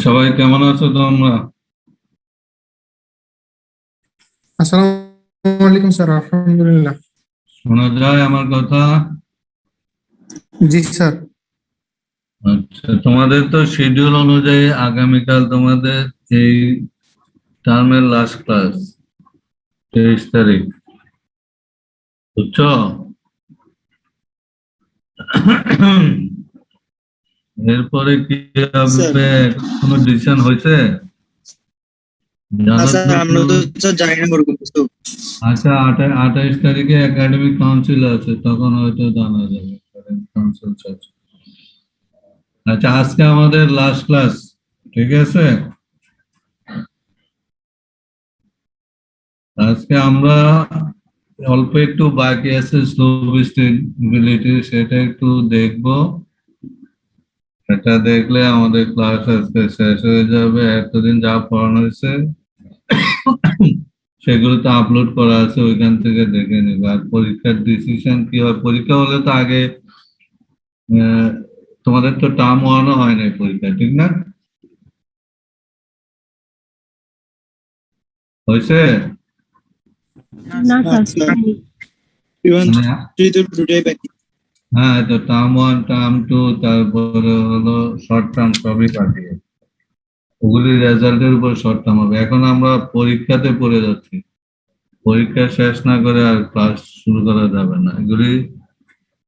সবাই কেমন আছো তোমরা? আসসালামু আলাইকুম স্যার। আলহামদুলিল্লাহ। শোনা যায় আমার কথা? জি স্যার। আচ্ছা, তোমাদের তো শিডিউল অনুযায়ী আগামীকাল তোমাদের এই টার্মের লাস্ট ক্লাস 23 তারিখ, বুঝছো? এরপরে কি হবে? কোনো ডিসিশন হয়েছে? আচ্ছা, 28 তারিখে একাডেমিক কাউন্সিল আছে, তখন হয়তো জানা যাবে। কাউন্সিল চলছে। আচ্ছা, আজকে আমাদের লাস্ট ক্লাস, ঠিক আছে? আজকে আমরা অল্প একটু বাকি আছে স্লো স্টেবিলিটি, সেটা একটু দেখবো। এটা দেখলে আমাদের ক্লাস আজকে শেষ হয়ে যাবে। এতদিন যা পড়ানো হয়েছে সেগুলো তো আপলোড করা আছে, ওইখান থেকে দেখে নিবে। আর পরীক্ষার ডিসিশন কি হয়, পরীক্ষা হলে তো আগে তোমাদের তো টার্ম ওয়ানও হয় না পরীক্ষা, ঠিক না? হয়েছে? না স্যার, হ্যাঁ, তো টার্ম ওয়ান, টার্ম টু, তারপরে হলো শর্ট টার্ম, সবই বাকি। ওগুলির রেজাল্টের উপর শর্ট টার্ম হবে। এখন আমরা পরীক্ষাতে পড়ে যাচ্ছি, পরীক্ষা শেষ না করে আর ক্লাস শুরু করা যাবে না। এগুলি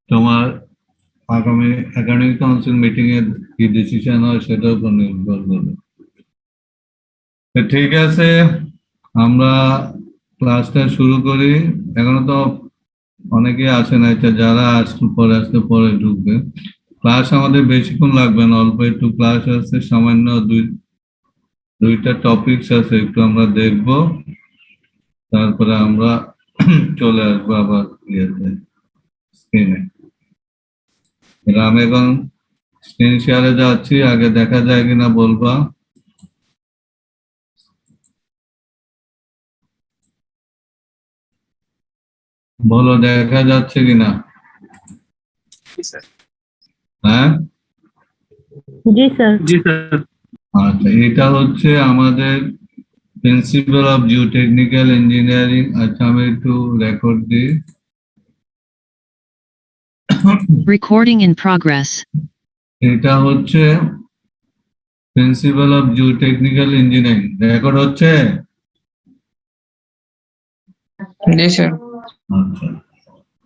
তোমার আগামী একাডেমিক কাউন্সিল মিটিং এর কি ডিসিশন হয় সেটার উপর নির্ভর করবে। ঠিক আছে, আমরা ক্লাসটা শুরু করি। এখনো তো অনেকে আসে না, এটা যারা আসতে পরে ঢুকবে। ক্লাস আমাদের বেশিক্ষণ লাগবে না, অল্প একটু ক্লাস আছে, সামান্য দুইটা টপিকস আছে, একটু আমরা দেখব, তারপরে আমরা চলে আসবো আবার ইয়েতে, স্ক্রিনে। আমি এখন স্ক্রিন শেয়ারে যাচ্ছি, আগে দেখা যায় কিনা বলবা। বলো, দেখা যাচ্ছে কিনা? হ্যাঁ, জি স্যার। আচ্ছা, এটা হচ্ছে আমাদের প্রিন্সিপাল অফ জিওটেকনিক্যাল ইঞ্জিনিয়ারিং। আচ্ছা, আমি একটু রেকর্ড দিই। Recording in progress. এটা হচ্ছে principal of geotechnical engineering. Record হচ্ছে? জি স্যার। আচ্ছা,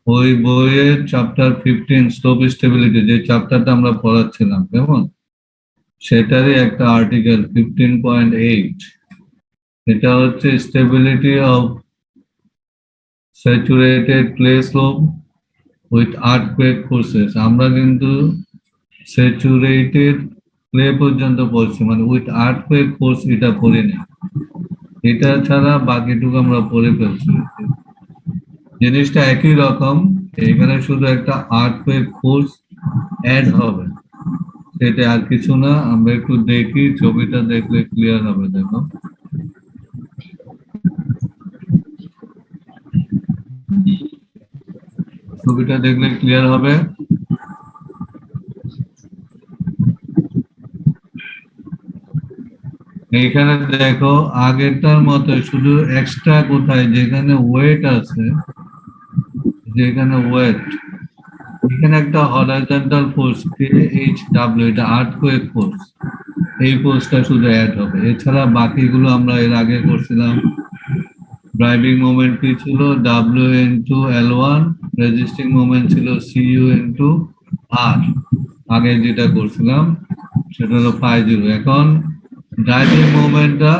ওই বইয়ের চ্যাপ্টার 15 স্লোপ স্টেবিলিটি, যে চ্যাপ্টারটা আমরা পড়াচ্ছিলাম, কেমন, সেটারই একটা আর্টিকেল 15.8। এটা হচ্ছে stability of saturated clay slope with earthquake forces. আমরা কিন্তু স্যাচুরেটেড ক্লে পর্যন্ত পড়ছি, মানে উইথ আর্থকুয়েক ফোর্স এটা পড়ি না। এটা ছাড়া বাকিটুকু আমরা পড়ে ফেলছি। জিনিসটা একই রকম, এখানে শুধু একটা আর্থকুয়েক ফোর্স অ্যাড হবে, সেটা আর কিছু না। আমরা একটু দেখি, ছবিটা দেখলে ক্লিয়ার হবে। দেখো, ছবিটা দেখলে ক্লিয়ার হবে। এইখানে দেখো, আগেরটার মতো শুধু এক্সট্রা কোথায়, যেখানে ওয়েট আছে, যেখানে ওয়েট, এখানে একটা হরাইজন্টাল ফোর্স KHW, এটা আর্থকুয়েক ফোর্স, এই ফোর্সটা শুধু অ্যাড হবে। এছাড়া বাকিগুলো আমরা এর আগে করছিলাম। ড্রাইভিং মোমেন্ট কি ছিল? W into L1, resisting moment ছিল CU ইন্টু R। আগে যেটা করছিলাম সেটা হলো φ0। এখন ড্রাইভিং মোমেন্টটা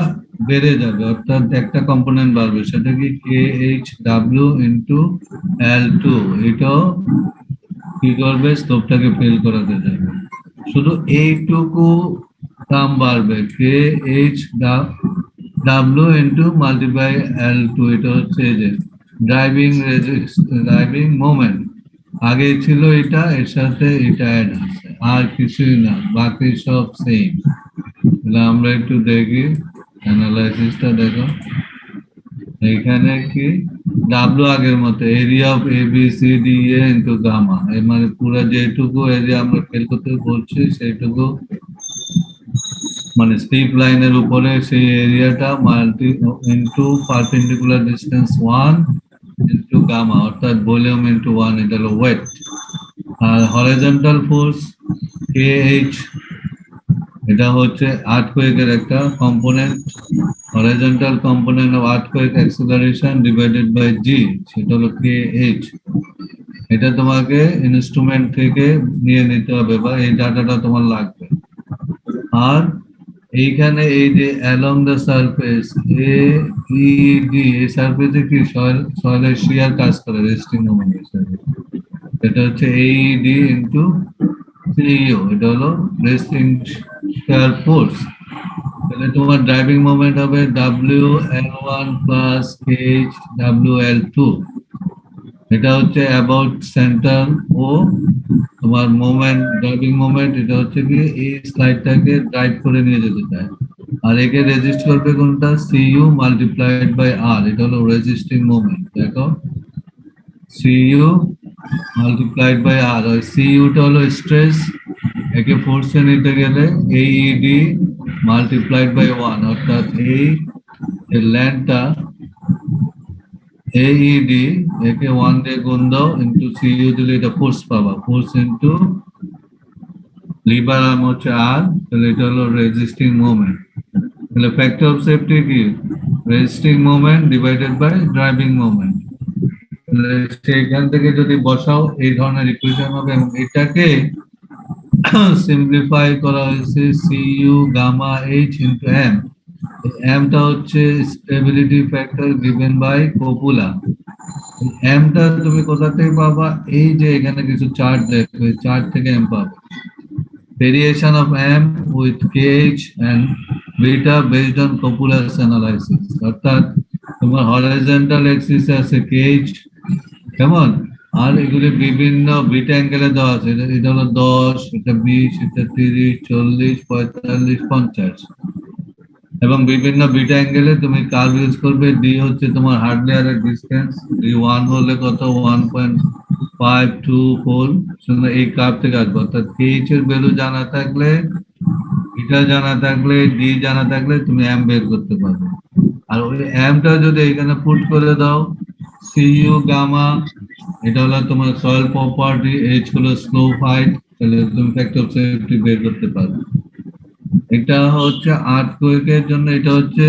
বেড়ে যাবে, অর্থাৎ একটা কম্পোনেন্ট বাড়বে, সেটা কি KHW ইন্টু L2। এটাও কি করবে, স্লোপটাকে ফেল করাতে যাবে। শুধু এইটুকু দাম বাড়বে, K H W into multiply L2, এটা হচ্ছে এই যে ড্রাইভিং মোমেন্ট। আগে ছিল এটা, এর সাথে এটা অ্যাড হচ্ছে, আর কিছুই না, বাকি সব সেম। তাহলে আমরা একটু দেখি অ্যানালাইসিসটা, দেখো এখানে কি ডাব্লিউ আগের মতো, area of A B C D A into gamma, এর মানে পুরো যেটুকু এরিয়া আমরা ফেল করতে বলছি সেইটুকু, মানে স্ট্রিপ লাইনের উপরে সেই এরিয়াটা multi into perpendicular distance 1 into gamma, অর্থাৎ ভলিউম ইন্টু 1, এটা হলো ওয়েট। আর হরিজন্টাল ফোর্স কে এইচ, এটা হচ্ছে আর্থকোয়েকের একটা component, horizontal component of earthquake acceleration divided by G, সেটা হলো কে এইচ। এটা তোমাকে ইনস্ট্রুমেন্ট থেকে নিয়ে নিতে হবে, বা এই ডাটাটা তোমার লাগবে। আর এইখানে এই যে along the surface A E D, এই সারফেসে কি সয়েলের শিয়ার কাজ করে রেস্টিং মোমেন্ট হিসেবে, এটা হচ্ছে এইডি ইন্টু সিইও, এটা হলো রেস্টিং শিয়ার ফোর্স। তাহলে তোমার ড্রাইভিং মোমেন্ট হবে WL1 প্লাস HWL2, এটা হচ্ছে অ্যাবাউট সেন্টার, ও তোমার মোমেন্ট, ড্রাইভিং মোমেন্ট, এটা হচ্ছে কি এই স্লাইডটাকে ড্রাইভ করে নিয়ে যেতে চায়। আর একে রেজিস্ট করবে কোনটা, CU মাল্টিপ্লাইড বাই R, এটা হলো রেজিস্টিং মোমেন্ট। দেখো CU মাল্টিপ্লাইড বাই R, আর CUটা হলো স্ট্রেস, একে ফোর্সে নিতে গেলে AED মাল্টিপ্লাইড বাই 1, অর্থাৎ এই ল্যান্ডটা AED একে 1 দিয়ে গুণ দাও, ইন্টু CU দিলে এটা ফোর্স পাবা, ফোর্স ইন্টু লিভার আর্ম হচ্ছে R, তাহলে এটা হলো রেজিস্টিং মোমেন্ট। তাহলে ফ্যাক্টর অফ সেফটি কি, resisting moment divided by driving moment. সেখান থেকে যদি বসাও এই ধরনের ইকুয়েশন হবে, এবং এটাকে সিম্পলিফাই করা হয়েছে CU gamma H into M। এমটা হচ্ছে স্টেবিলিটি ফ্যাক্টর গিভেন বাই কপুলা। এমটা তুমি কোথা থেকে পাবা, এই যে এখানে কিছু চার্ট দেখো, এই চার্ট থেকে এম পাবে। Variation of M with KH and beta based on কপুলাস অ্যানালাইসিস, অর্থাৎ তোমার হরিজন্টাল অ্যাক্সিস আছে KH, কেমন, আর এগুলি বিভিন্ন বিটা অ্যাঙ্গেলে দেওয়া আছে, এটা হলো 10, এটা 20, এটা 30, 40, 45, 50, এবং বিভিন্ন বিটা অ্যাঙ্গেলে তুমি কার্ভ ইউজ করবে। ডি হচ্ছে তোমার হার্ড লেয়ারের ডিসটেন্স, D1 হলে কত, 1.524, এই কার্ভ থেকে আসবে। অর্থাৎ KH এর ভ্যালু জানা থাকলে, বিটা জানা থাকলে, ডি জানা থাকলে তুমি এম বের করতে পারবে। আর ওই এমটা যদি এখানে পুট করে দাও, CU গামা, এটা হলো তোমার সয়েল প্রপার্টি, H হলো স্লোপ হাইট, তাহলে তুমি ফ্যাক্টর অফ সেফটি বের করতে পারবে। এটা হচ্ছে আর্থকোয়েকের জন্য, এটা হচ্ছে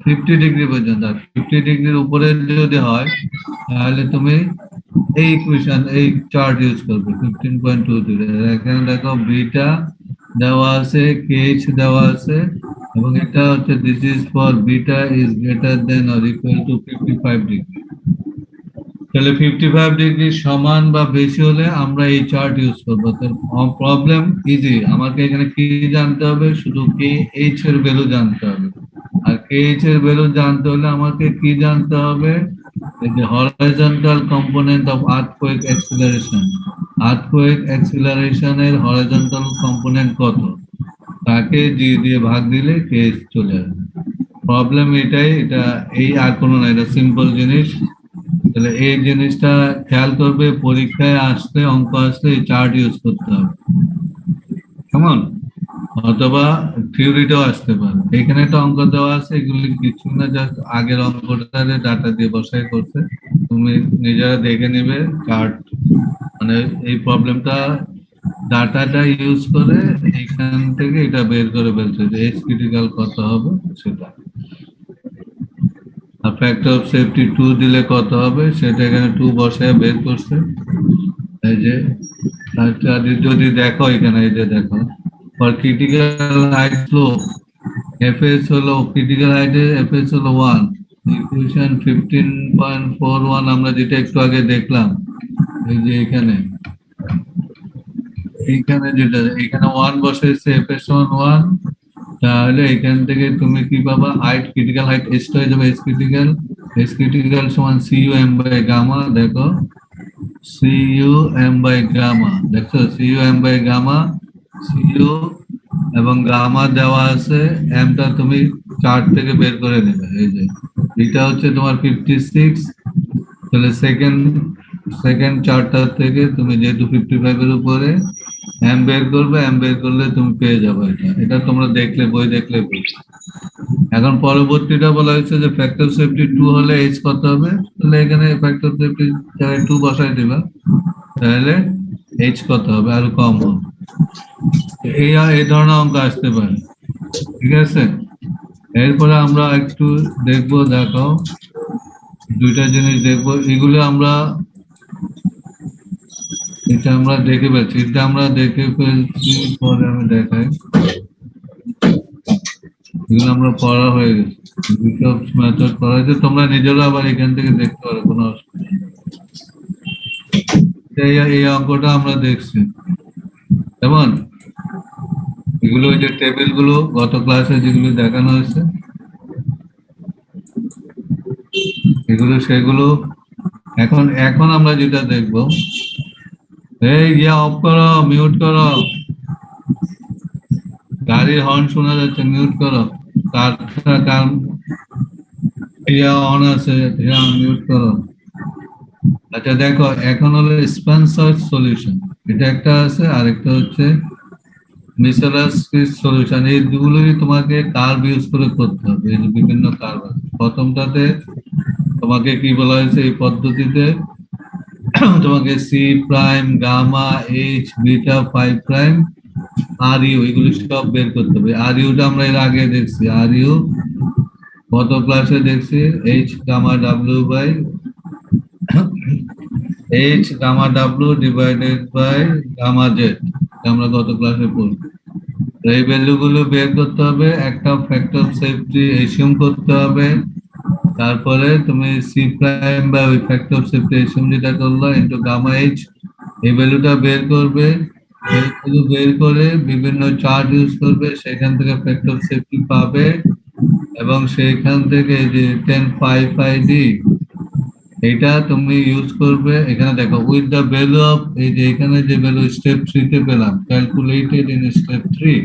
50 ডিগ্রি পর্যন্ত, আর 50 ডিগ্রির উপরে যদি হয় তাহলে তুমি এই ইকুয়েশন, এই চার্ট ইউজ করবে 15.23। এখানে দেখো বিটা দেওয়া আছে, KH দেওয়া আছে, এবং এটা হচ্ছে this is for beta is greater than or equal to 55 degree. তাহলে 55 ডিগ্রি সমান বা বেশি হলে আমরা এই চার্ট ইউজ করবো। প্রবলেম ইজি, আমাকে এখানে কি জানতে হবে, শুধু KH এর ভ্যালু জানতে হবে। আর KH এর ভ্যালু জানতে হলে আমাকে কি জানতে হবে, এই যে horizontal component of earthquake acceleration, আর্থকোয়েক অ্যাক্সিলারেশনের হরিজন্টাল কম্পোনেন্ট কত, তাকে G দিয়ে ভাগ দিলে KH চলে আসবে। প্রবলেম এটাই, এটা এই আর কোনো না, এটা সিম্পল জিনিস। তাহলে এই জিনিসটা খেয়াল করবে, পরীক্ষায় আসলে, অঙ্ক আসলে এই চার্ট ইউজ করতে হবে, কেমন, অথবা থিওরিটাও আসতে পারে। এখানে একটা অঙ্ক দেওয়া আছে, এগুলি কিছু না, জাস্ট আগের অঙ্কটা ডাটা দিয়ে বসাই করছে, তুমি নিজেরা দেখে নিবে চার্ট, মানে এই প্রবলেমটা ডাটাটা ইউজ করে এখান থেকে এটা বের করে ফেলছে যে H ক্রিটিক্যাল কত হবে সেটা, আর ফ্যাক্টর অফ সেফটি 2 দিলে কত হবে সেটা এখানে 2 বসায় বের করছে। এই যে যদি দেখো এখানে, এই যে দেখো for critical height flow FS হলো, ক্রিটিক্যাল হাইটে এফএস হলো 1, ইকুয়েশন 15.41 আমরা যেটা একটু আগে দেখলাম, এই যে এখানে এইখানে যেটা এখানে 1 বসাইছে f এর সমান 1, তাহলে এখান থেকে তুমি কি পাবা, হাইট ক্রিটিক্যাল হাইট s হয়ে যাবে s ক্রিটিক্যাল সমান cum বাই গামা। দেখো cum বাই গামা, দেখছো cum বাই গামা, cu এবং গামা দেওয়া আছে, এমটা তুমি চার্ট থেকে বের করে নেবে। এই যে এটা হচ্ছে তোমার 56, তাহলে সেকেন্ড চার্টটার থেকে তুমি যেহেতু 55 এর উপরে এম বের করবে, এম বের করলে তুমি পেয়ে যাবে। এটা তোমরা দেখলে বই দেখলে বুঝবে। এখন পরবর্তীটা বলা হয়েছে যে ফ্যাক্টর সেফটি 2 হলে এইচ কত হবে, তাহলে এখানে ফ্যাক্টর সেফটি জায়গায় 2 বসাই দিবা, তাহলে এইচ কত হবে, আরো কম হবে। এই ধরনের অঙ্ক আসতে পারে, ঠিক আছে। এরপরে আমরা একটু দেখবো, দেখো দুইটা জিনিস দেখবো, এগুলো আমরা এটা আমরা দেখে ফেলছি, এটা আমরা দেখে ফেলছি, পরে আমি দেখাই। এগুলো আমরা পড়া হয়ে গেছে, দুটো মেথড পড়া হয়েছে, তোমরা নিজেরা আবার এখান থেকে দেখতে পারো, কোনো অসুবিধা নেই। এই অঙ্কটা আমরা দেখছি, যেমন এগুলো ওই যে টেবিল গুলো গত ক্লাসে যেগুলো দেখানো হয়েছে, এগুলো সেগুলো। এখন আমরা যেটা দেখবো, এই অফ করো, মিউট করো, গাড়ির হর্ন শোনা যাচ্ছে, মিউট করো। কার অন আছে, মিউট করো। আচ্ছা দেখো, এখন হলো স্পেন্সার সলিউশন, এটা একটা আছে, আরেকটা হচ্ছে মিসেলাস সলিউশন। এই দুগুলোই তোমাকে কার্ভ ইউজ করে করতে হবে, এই যে বিভিন্ন কার্ভ আছে। প্রথমটাতে তোমাকে কি বলা হয়েছে, এই পদ্ধতিতে তোমাকে C prime, gamma, H, beta, 5 prime, R U, এগুলো সব বের করতে হবে। আর ইউটা আমরা এর আগে দেখছি, আর ইউ গত ক্লাসে দেখছি, H gamma W by H gamma W divided by gamma Z, আমরা গত ক্লাসে পড়ি। এই ভ্যালুগুলো বের করতে হবে, একটা ফ্যাক্টর সেফটি এসিউম করতে হবে, তারপরে তুমি সি প্রাইম বা ওই ফ্যাক্টর সেফটি এসিউম যেটা করলো ইনটু গামা এইচ, এই ভ্যালুটা বের করবে। ভ্যালু বের করে বিভিন্ন চার্ট ইউজ করবে, সেখান থেকে ফ্যাক্টর সেফটি পাবে, এবং সেইখান থেকে যে 1055D এটা তুমি ইউজ করবে। এখানে দেখো উইথ দ্য ভ্যালু অফ, এই যে এখানে যে ভ্যালু স্টেপ 3 তে পেলাম, calculated in step 3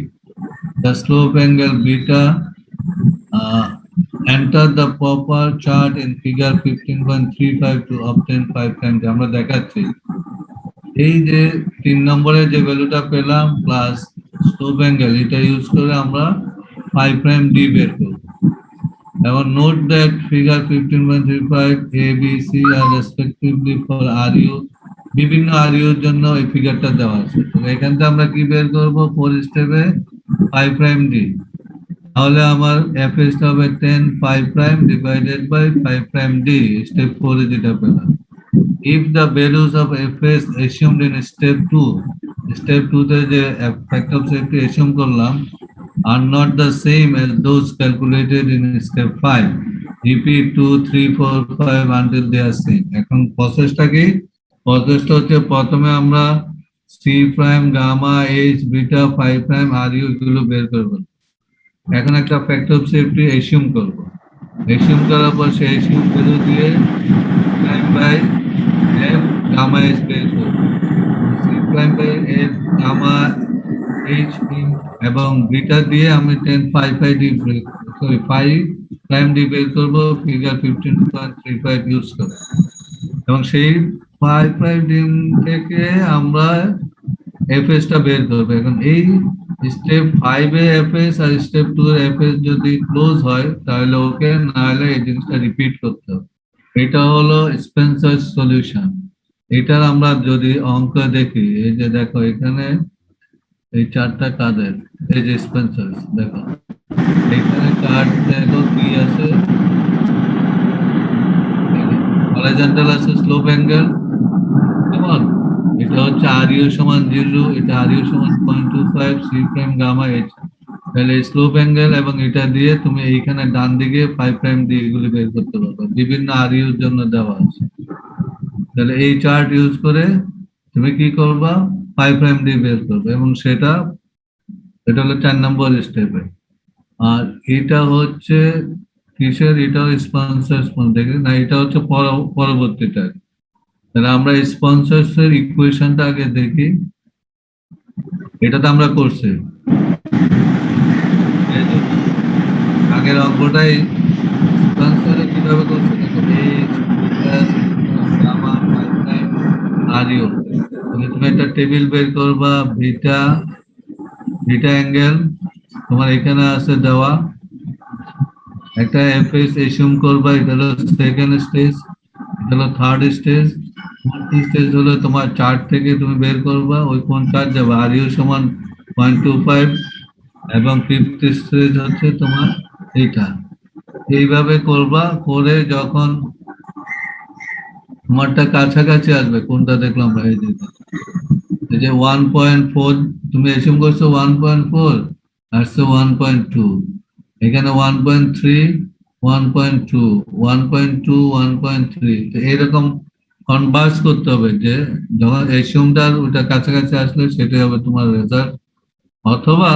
the slope angle beta, enter the proper chart in figure 15.35 to obtain 5 times, আমরা দেখাচ্ছি। এই যে 3 নম্বরে যে ভ্যালুটা পেলাম প্লাস স্লোপ অ্যাঙ্গেল, এটা ইউজ করে আমরা 5 প্রাইম ডি বের করব। এবং note that figure 15.35 A B C আর রেসপেক্টিভলি ফর আর ইউ, বিভিন্ন আর ইউর জন্য এই ফিগারটা দেওয়া আছে। তো এখান থেকে আমরা কি বের করব, 4 স্টেপে 5 প্রাইম ডি, তাহলে আমার এফএস হবে 10 5 prime divided by 5 prime D, step 4 এ যেটা পেলাম। If the values of fs assumed in step 2 তে যে factor of safety assume করলাম are not the same as those calculated in step 5, repeat 2 3 4 5 until they are same. এখন প্রসেসটা কি, প্রসেসটা হচ্ছে প্রথমে আমরা C prime, gamma, H, beta, 5 prime, R U এগুলো বের করব। এখন একটা ফ্যাক্টর অফ সেফটি এসিউম করব, এসিউম করার পর সেই এসিউম ভ্যালু দিয়ে prime by F gamma H বের করব, C prime by F gamma H এবং বিটা দিয়ে আমি 1055 5 প্রাইম ডি বের করব ফিগার 15.35 ইউজ করে। এবং সেই 5 প্রাইম ডি থেকে আমরা এফএস টা বের করব। এখন এই স্টেপ 5 এ এফএস আর স্টেপ 2 এর এফএস যদি ক্লোজ হয় তাহলে ওকে, না হলে এই জিনিসটা রিপিট করতে হবে। এটা হলো স্পেন্সার সলিউশন। এটার আমরা যদি অঙ্ক দেখি, এই যে দেখো এখানে এই চারটা কাদের, এই যে স্পেন্সার, দেখো এখানে চার্ট দেখো কি আছে, হরাইজন্টাল আছে, স্লোপ অ্যাঙ্গেল, কেমন, এটা হচ্ছে আর ইউ সমান 0, এটা আর ইউ সমান 0.25, সি প্রাইম গামা এইচ, তাহলে স্লোপ অ্যাঙ্গেল এবং এটা দিয়ে তুমি এইখানে ডান দিকে 5 প্রাইম দিয়ে এগুলো বের করতে পারবে, বিভিন্ন আর ইউর জন্য দেওয়া আছে। তাহলে এই চার্ট ইউজ করে তুমি কি করবা, 5' দিয়ে বের করবে, এবং এটা হলো 4 নম্বর স্টেপে। আর এটা হচ্ছে কিসের, এটা স্পন্সর থেকে না, এটা হচ্ছে পরবর্তীটা। তাহলে আমরা স্পন্সরস এর ইকুয়েশনটা আগে দেখি। এটা তো আমরা করছি, এই যে আগের অঙ্কটাই স্পন্সরে কিভাবে করছি দেখো, H plus gamma pipeline R U. তাহলে তুমি একটা টেবিল বের করবা, বিটা অ্যাঙ্গেল তোমার এখানে আছে দেওয়া, একটা এফএস এসিউম করবা, এটা হলো সেকেন্ড স্টেজ, এটা হলো থার্ড স্টেজ। ফোর্থ স্টেজ হলো তোমার চার্ট থেকে তুমি বের করবা ওই কোন চার্ট যাবে, আর ইউ সমান 0.25, এবং ফিফথ স্টেজ হচ্ছে তোমার এইটা। এইভাবে করবা, করে যখন তোমারটা কাছাকাছি আসবে, কোনটা দেখলাম আমরা, এই যে 1.4 তুমি এসিউম করছো, 1.4 আসছে 1.2, এখানে 1.3 1.2 1.2 1.3, তো এরকম কনভার্স করতে হবে, যে যখন এসিউমটার ওটা কাছাকাছি আসলে সেটাই হবে তোমার রেজাল্ট। অথবা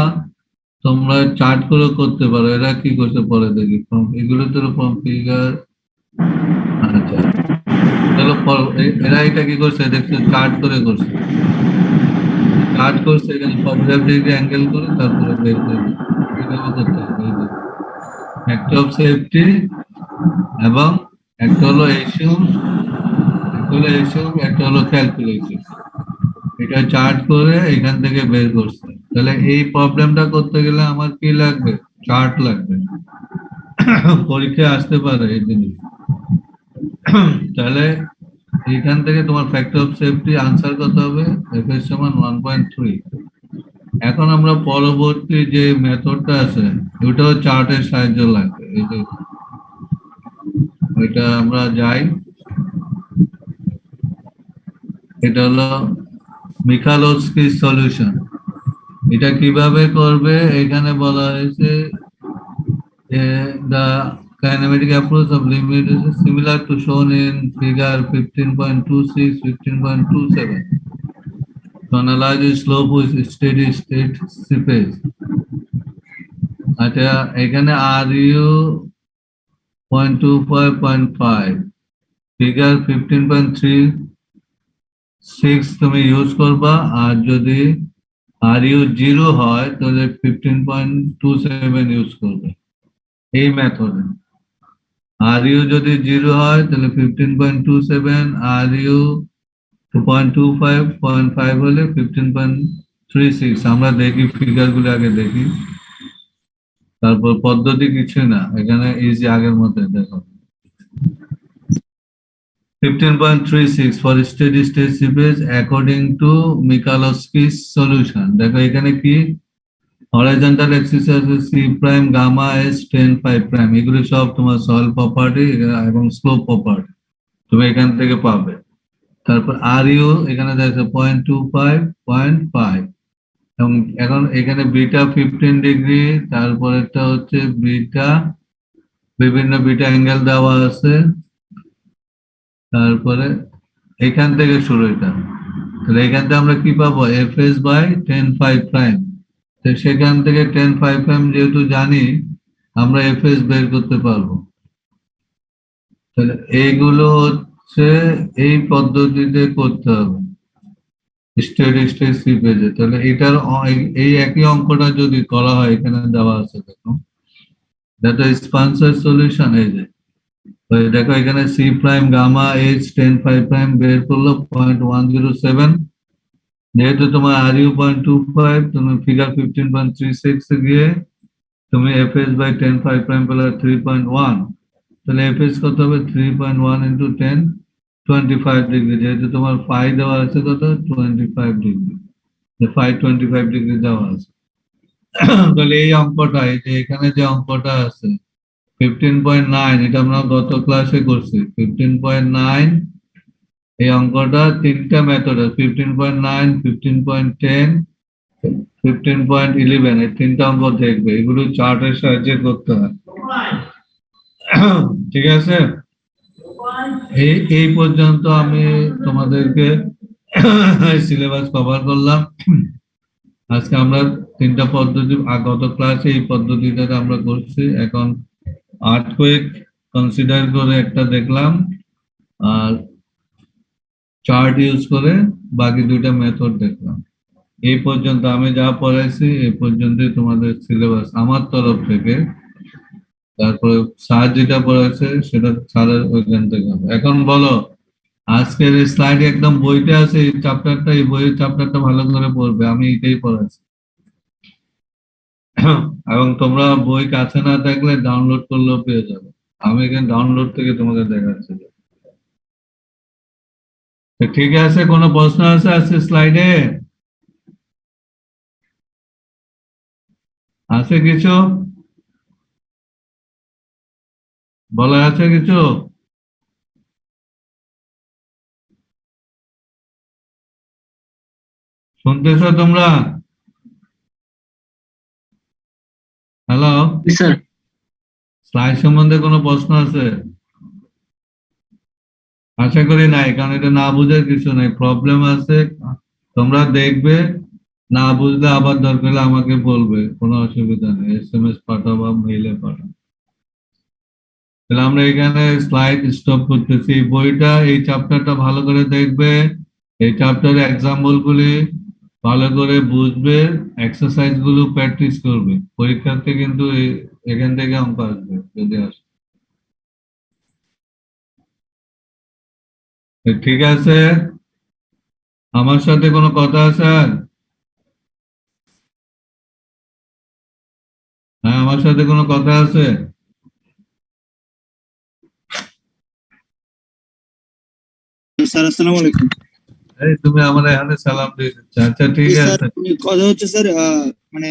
তোমরা চার্ট করে করতে পারো। এরা কি করছে পরে দেখি, এগুলো তো ফর্ম ফিগার। আচ্ছা চলো এরা এটা কি করছে দেখছো, চার্ট করে করছে, চার্ট করছে এখানে 45 ডিগ্রি অ্যাঙ্গেল করে তারপরে বের করে এভাবে করতে হবে। একটা অফ সেফটি এবং একটা হলো এসিউম, একটা হলো ক্যালকুলেশন। এটা চার্ট করে এখান থেকে বের করছে। তাহলে এই প্রবলেমটা করতে গেলে আমার কি লাগবে, চার্ট লাগবে, পরীক্ষায় আসতে পারে এই জিনিস। তাহলে এখান থেকে তোমার ফ্যাক্টর অফ সেফটি আনসার কত হবে, এফ এর সমান 1.3। এখন আমরা পরবর্তী যে মেথডটা আছে ওটাও চার্টের সাহায্য লাগবে। এই যে ওইটা আমরা যাই, এটা হলো মিখালোস্কি সলিউশন। এটা কিভাবে করবে, এখানে বলা হয়েছে the kinematic approach of limit is similar to shown in figure 15.26 15.27 to analyze the slope with steady state seepage। আচ্ছা এখানে RU 0.25 ফিগার 15.36 তুমি ইউজ করবা, আর যদি RU 0 হয় তাহলে 15.27 ইউজ করবে এই মেথডে। RU যদি 0 হয় তাহলে 15.27, RU 2.25 0.5 হলে 15.36। আমরা দেখি ফিগারগুলো আগে দেখি, তারপর পদ্ধতি কিছু না, এখানে ইজি আগের মতো দেখো। 15.36 for steady state seepage according to Mikhailovsky's solution। দেখো এখানে কি হরাইজন্টাল অ্যাক্সিস আছে C prime gamma S 10 5 prime, এগুলো সব তোমার সয়েল প্রপার্টি এবং স্লোপ প্রপার্টি তুমি এখান থেকে পাবে। তারপর RU এখানে দেখো 0.25 0.5, এবং এখন এখানে বিটা 15 ডিগ্রি, তারপর একটা হচ্ছে বিটা, বিভিন্ন বিটা অ্যাঙ্গেল দেওয়া আছে, তারপরে এখান থেকে শুরু এটা। তাহলে এখান থেকে আমরা কি পাবো, FS বাই 10 5 প্রাইম। তো সেখান থেকে 10 5 প্রাইম যেহেতু জানি আমরা FS বের করতে পারবো। তাহলে এইগুলো হচ্ছে এই পদ্ধতিতে করতে হবে স্টেডি স্টেট সিপেজে। তাহলে এটার এই একই অঙ্কটা যদি করা হয়, এখানে দেওয়া আছে দেখো, দ্যাট ইজ স্পন্সর সলিউশন। এই যে দেখো এখানে C prime gamma H 10 5 prime বের করলো 0.107, যেহেতু তোমার RU 0.25, তুমি ফিগার 15.36 গিয়ে তুমি FS বাই 10 5 প্রাইম পেলে 3.1, তাহলে FS কত হবে 3.1 ইন্টু 10 25 ডিগ্রি, যেহেতু তোমার ফাই দেওয়া আছে কত 25 ডিগ্রি, 25 ডিগ্রি দেওয়া আছে। তাহলে এই অঙ্কটা, এই যে এখানে যে অঙ্কটা আছে 15.9, এটা আমরা গত ক্লাসে করছি 15.9, এই অঙ্কটা তিনটা মেথড আছে 15.9 15.10 15.11, এই তিনটা অঙ্ক দেখবে, এগুলো চার্টের সাহায্যে করতে হয়। ঠিক আছে, এই পর্যন্ত আমি তোমাদেরকে সিলেবাস কভার করলাম। আজকে আমরা 3টা পদ্ধতি, গত ক্লাসে এই পদ্ধতিটা আমরা করছি। এখন আর্থকুয়েক কনসিডার করে একটা দেখলাম, আর চার্ট ইউজ করে বাকি 2টা মেথড দেখলাম। এই পর্যন্ত আমি যা পড়াইছি এই পর্যন্তই তোমাদের সিলেবাস আমার তরফ থেকে। তারপরে স্যার যেটা পড়াইছে সেটা স্যারের ওইখান থেকে হবে। এখন বলো, আজকের স্লাইড একদম বইতে আছে এই চ্যাপ্টারটা, এই বইয়ের চ্যাপ্টারটা ভালো করে পড়বে, আমি এটাই পড়াচ্ছি। এবং তোমরা বই কাছে না থাকলে ডাউনলোড করলেও পেয়ে যাবে, আমি এখানে ডাউনলোড থেকে তোমাকে দেখাচ্ছি। তো ঠিক আছে, কোনো প্রশ্ন আছে আজকে স্লাইডে? আছে কিছু বলা আছে কিছু? শুনতেছো তোমরা? হ্যালো, স্যার স্লাইড সম্বন্ধে কোনো প্রশ্ন আছে? আশা করি নাই, কারণ এটা না বুঝার কিছু নাই। প্রবলেম আছে তোমরা দেখবে, না বুঝলে আবার দরকার হলে আমাকে বলবে, কোনো অসুবিধা নেই, SMS পাঠাও বা মেইলে পাঠাও। তাহলে আমরা এখানে স্লাইড স্টপ করতেছি। বইটা এই চ্যাপ্টারটা ভালো করে দেখবে, এই চ্যাপ্টারের এক্সাম্পল গুলি ভালো করে বুঝবে, এক্সারসাইজ গুলো প্র্যাকটিস করবে। পরীক্ষার্থী কিন্তু এখান থেকে অঙ্ক আসবে যদি আসে। ঠিক আছে, আমার সাথে কোনো কথা আছে আর? হ্যাঁ, আমার সাথে কোনো কথা আছে? স্যার আসসালামু আলাইকুম। এই তুমি আমার এখানে সালাম দিয়ে দিচ্ছ। আচ্ছা ঠিক স্যার আছে। কথা হচ্ছে স্যার, মানে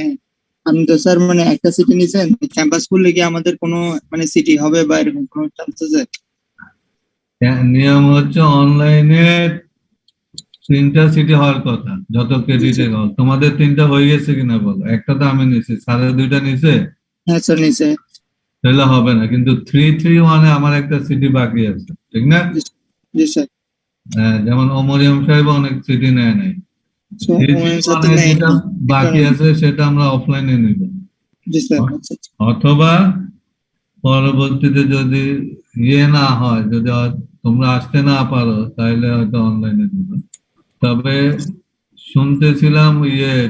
আপনি তো স্যার মানে একটা সিটি নিছেন, ক্যাম্পাস খুললে কি আমাদের কোনো মানে সিটি হবে বা এরকম কোনো চান্স আছে? নিয়ম হচ্ছে অনলাইনে 3টা সিটি হওয়ার কথা, যত ক্রেডিটে হল। তোমাদের 3টা হয়ে গেছে কিনা বলো? একটা তো আমি নিছি, সাড়ে 2টা নিছে, হ্যাঁ স্যার নিছে। তাহলে হবে না, কিন্তু 331-এ আমার একটা সিটি বাকি আছে, ঠিক না? জি স্যার। যেমন অমরিয়ম সাহেব অনেক সিটি নেয় নাই। সাথে 331-এ নেই। যেটা বাকি আছে সেটা আমরা অফলাইনে নিব, জি স্যার। আচ্ছা আচ্ছা। অথবা পরবর্তীতে যদি না হয়, যদি তোমরা আসতে না পারো, তাহলে হয়তো অনলাইনে নিব। তবে শুনতেছিলাম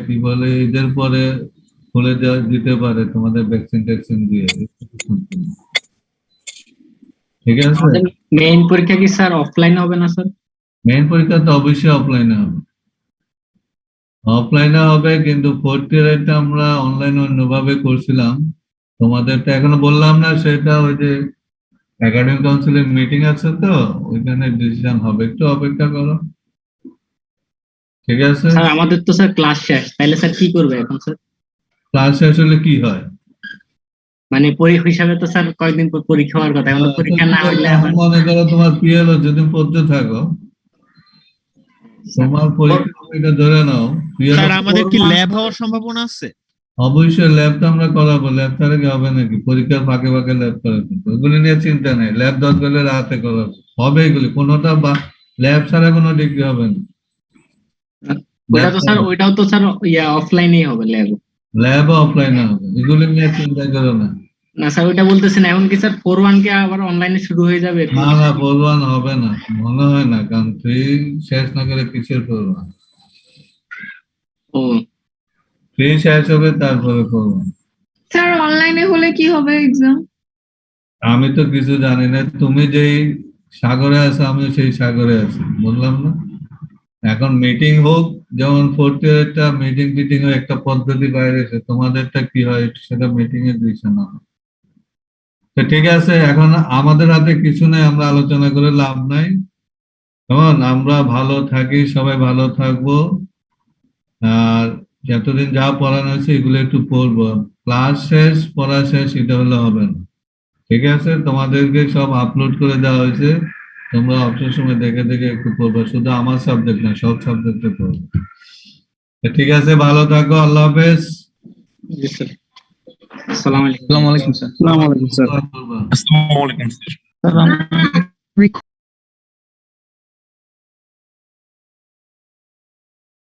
কি বলে, ঈদের পরে খুলে দিতে পারে তোমাদের ভ্যাকসিন ট্যাকসিন দিয়ে। ঠিক আছে, মেইন পরীক্ষা কি স্যার অফলাইন হবে না স্যার? মেইন পরীক্ষা তো অবশ্যই অফলাইনে হবে, কিন্তু 4th ইয়ারেরটা আমরা অনলাইনে অন্যভাবে করছিলাম। তোমাদেরটা এখনো বললাম না, সেটা ওই যে একাডেমিক কাউন্সিলের মিটিং আছে তো, ওইখানে ডিসিশন হবে, একটু অপেক্ষা করো। ঠিক আছে, স্যার আমাদের তো স্যার ক্লাস শেষ, তাহলে স্যার কি করবে এখন স্যার? ক্লাস শেষ হলে কি হয়? মানে পরীক্ষা হিসাবে তো স্যার কয়েকদিন পর পরীক্ষা হওয়ার কথা, এখন তো পরীক্ষা না হইলে আবার মনে করো তোমার পিএলও যদি পড়তে থাকো, তোমার পরীক্ষা এটা ধরে নাও, স্যার আমাদের কি ল্যাব হওয়ার সম্ভাবনা আছে? অবশ্যই ল্যাব তো আমরা করাবো, ল্যাব ছাড়া কি হবে নাকি? পরীক্ষার ফাঁকে ফাঁকে ল্যাব করাবো, ওগুলি নিয়ে চিন্তা নেই। ল্যাব দরকার হলে রাতে করাবো, হবে এগুলি, কোনোটা বা ল্যাব ছাড়া কোনো ডিগ্রি হবে না। ওইটা তো স্যার, ওইটাও তো স্যার অফলাইনেই হবে ল্যাব। ল্যাব অফলাইনে হবে, এগুলি নিয়ে চিন্তা করো না। না স্যার ওইটা বলতেছেন, এখন কি স্যার 4-1 কে আবার অনলাইনে শুরু হয়ে যাবে? না না, 4-1 হবে না, মনে হয় না, কারণ 3 শেষ না করে কিসের 4-1? ও 3 শেষ হবে তারপরে 4-1। স্যার অনলাইনে হলে কি হবে এক্সাম? আমি তো কিছু জানি না, তুমি যেই সাগরে আছো আমি সেই সাগরে আছি, বললাম না? এখন মিটিং হোক, যেমন 4th ইয়ারেরটা মিটিং টিটিং এর একটা পদ্ধতি বাইরে এসে, তোমাদেরটা কি হয় সেটা মিটিং এর ডিসিশন হবে। তো ঠিক আছে, এখন আমাদের হাতে কিছু নেই, আমরা আলোচনা করে লাভ নাই। কেমন, আমরা ভালো থাকি, সবাই ভালো থাকবো। আর যতদিন যা পড়ানো হয়েছে এগুলো একটু পড়বো। ক্লাস শেষ, পড়া শেষ এটা হলে হবে না। ঠিক আছে, তোমাদেরকে সব আপলোড করে দেওয়া হয়েছে, তোমরা অবসর সময় দেখে দেখে একটু পড়বে, শুধু আমার সাবজেক্ট না, সব সাবজেক্টে পড়বে। ঠিক আছে, ভালো থাকো, আল্লাহ হাফেজ। জি স্যার, আসসালামু আলাইকুম। আসসালামু আলাইকুম স্যার। আসসালামু আলাইকুম স্যার। আসসালামু আলাইকুম। আসসালামু আলাইকুম স্যার। Record